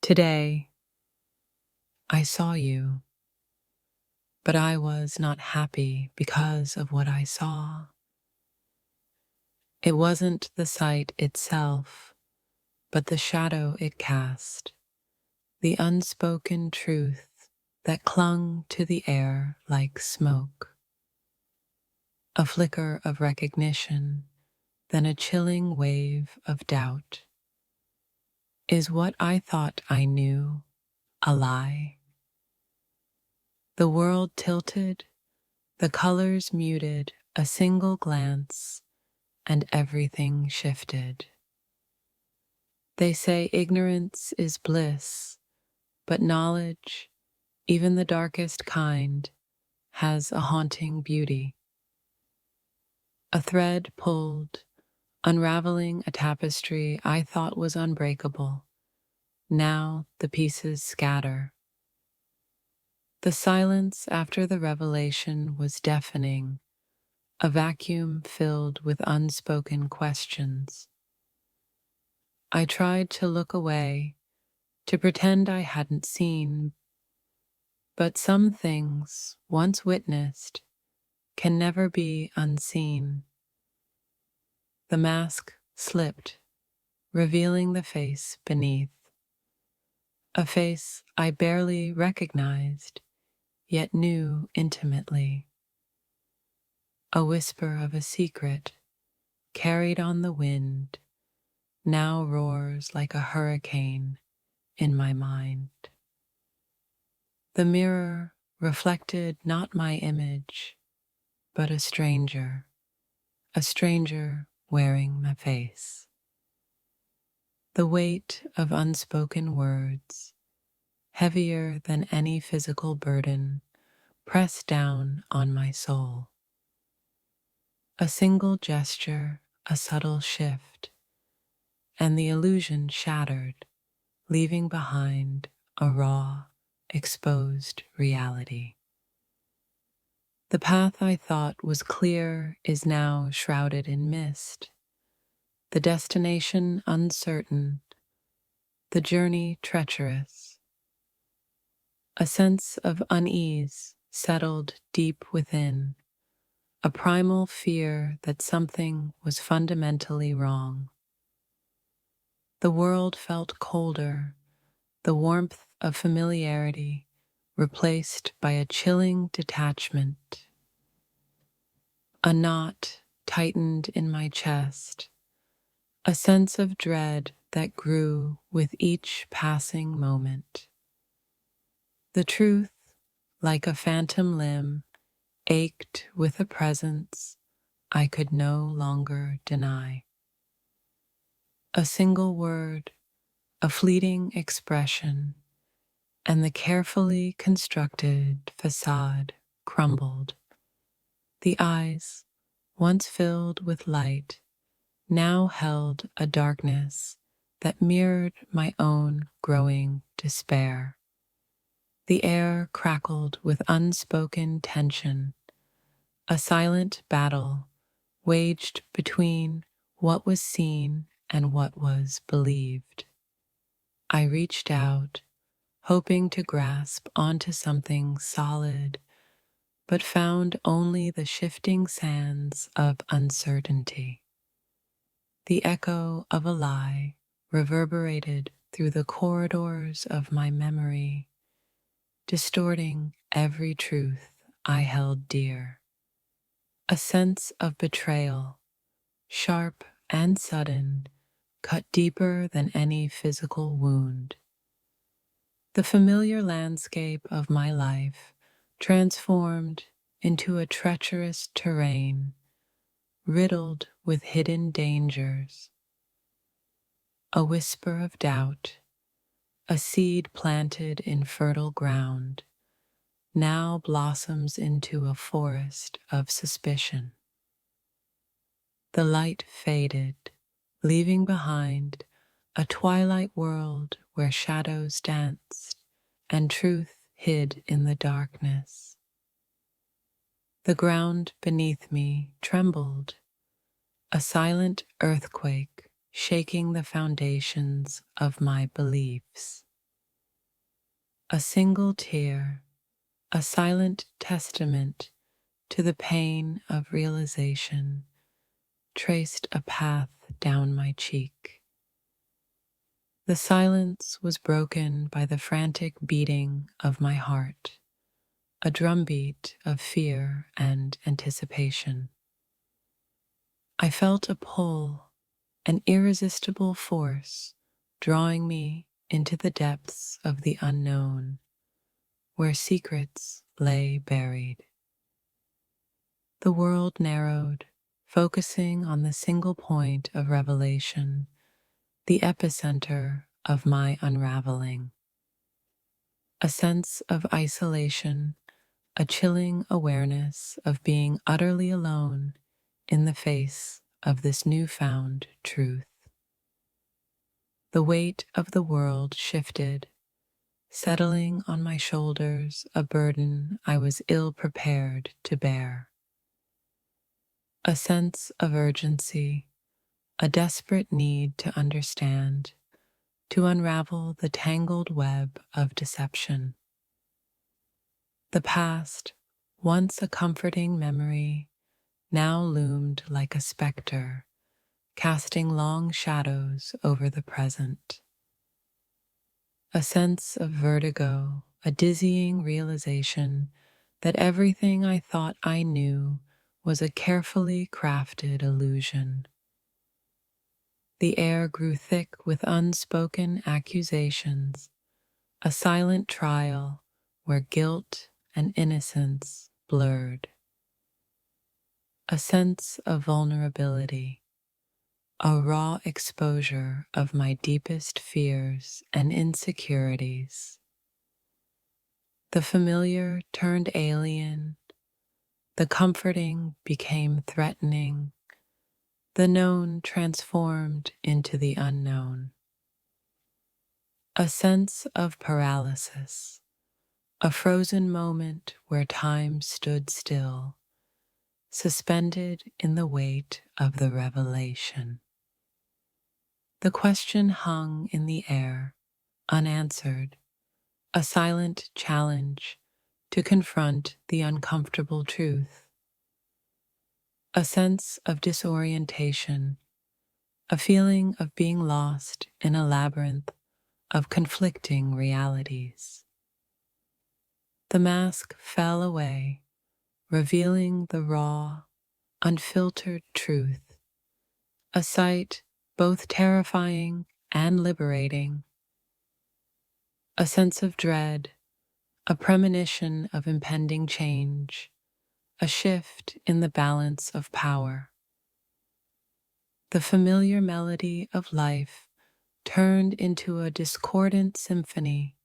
Today, I saw you, but I was not happy because of what I saw. It wasn't the sight itself, but the shadow it cast, the unspoken truth that clung to the air like smoke. A flicker of recognition, then a chilling wave of doubt. Is what I thought I knew a lie? The world tilted, the colors muted, a single glance, and everything shifted. They say ignorance is bliss, but knowledge, even the darkest kind, has a haunting beauty. A thread pulled, unraveling a tapestry I thought was unbreakable. Now the pieces scatter. The silence after the revelation was deafening, a vacuum filled with unspoken questions. I tried to look away, to pretend I hadn't seen, but some things, once witnessed, can never be unseen. The mask slipped, revealing the face beneath. A face I barely recognized, yet knew intimately. A whisper of a secret, carried on the wind, now roars like a hurricane in my mind. The mirror reflected not my image, but a stranger wearing my face. The weight of unspoken words, heavier than any physical burden, pressed down on my soul. A single gesture, a subtle shift, and the illusion shattered, leaving behind a raw, exposed reality. The path I thought was clear is now shrouded in mist, the destination uncertain, the journey treacherous. A sense of unease settled deep within, a primal fear that something was fundamentally wrong. The world felt colder, the warmth of familiarity replaced by a chilling detachment. A knot tightened in my chest, a sense of dread that grew with each passing moment. The truth, like a phantom limb, ached with a presence I could no longer deny. A single word, a fleeting expression, and the carefully constructed facade crumbled. The eyes, once filled with light, now held a darkness that mirrored my own growing despair. The air crackled with unspoken tension, a silent battle waged between what was seen and what was believed. I reached out, hoping to grasp onto something solid, but found only the shifting sands of uncertainty. The echo of a lie reverberated through the corridors of my memory, distorting every truth I held dear. A sense of betrayal, sharp and sudden, cut deeper than any physical wound. The familiar landscape of my life transformed into a treacherous terrain, riddled with hidden dangers. A whisper of doubt, a seed planted in fertile ground, now blossoms into a forest of suspicion. The light faded, leaving behind a twilight world where shadows danced and truth hid in the darkness. The ground beneath me trembled, a silent earthquake shaking the foundations of my beliefs. A single tear, a silent testament to the pain of realization, traced a path down my cheek. The silence was broken by the frantic beating of my heart, a drumbeat of fear and anticipation. I felt a pull, an irresistible force, drawing me into the depths of the unknown, where secrets lay buried. The world narrowed, focusing on the single point of revelation, the epicenter of my unraveling. A sense of isolation, a chilling awareness of being utterly alone in the face of this newfound truth. The weight of the world shifted, settling on my shoulders a burden I was ill prepared to bear. A sense of urgency, a desperate need to understand, to unravel the tangled web of deception. The past, once a comforting memory, now loomed like a specter, casting long shadows over the present. A sense of vertigo, a dizzying realization that everything I thought I knew was a carefully crafted illusion. The air grew thick with unspoken accusations, a silent trial where guilt and innocence blurred. A sense of vulnerability, a raw exposure of my deepest fears and insecurities. The familiar turned alien, the comforting became threatening, the known transformed into the unknown. A sense of paralysis, a frozen moment where time stood still, suspended in the weight of the revelation. The question hung in the air, unanswered, a silent challenge to confront the uncomfortable truth. A sense of disorientation, a feeling of being lost in a labyrinth of conflicting realities. The mask fell away, revealing the raw, unfiltered truth, a sight both terrifying and liberating. A sense of dread, a premonition of impending change, a shift in the balance of power. The familiar melody of life turned into a discordant symphony,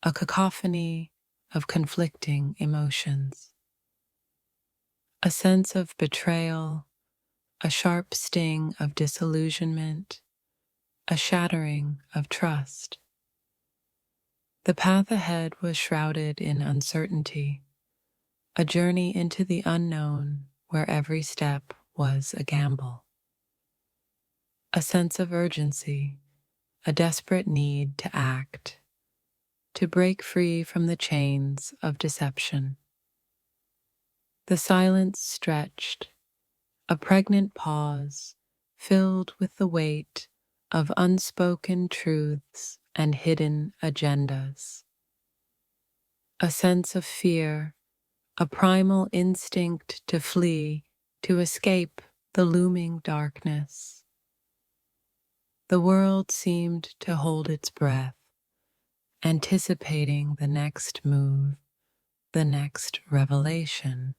a cacophony of conflicting emotions. A sense of betrayal, a sharp sting of disillusionment, a shattering of trust. The path ahead was shrouded in uncertainty, a journey into the unknown where every step was a gamble. A sense of urgency, a desperate need to act, to break free from the chains of deception. The silence stretched, a pregnant pause filled with the weight of unspoken truths and hidden agendas. A sense of fear, a primal instinct to flee, to escape the looming darkness. The world seemed to hold its breath, anticipating the next move, the next revelation.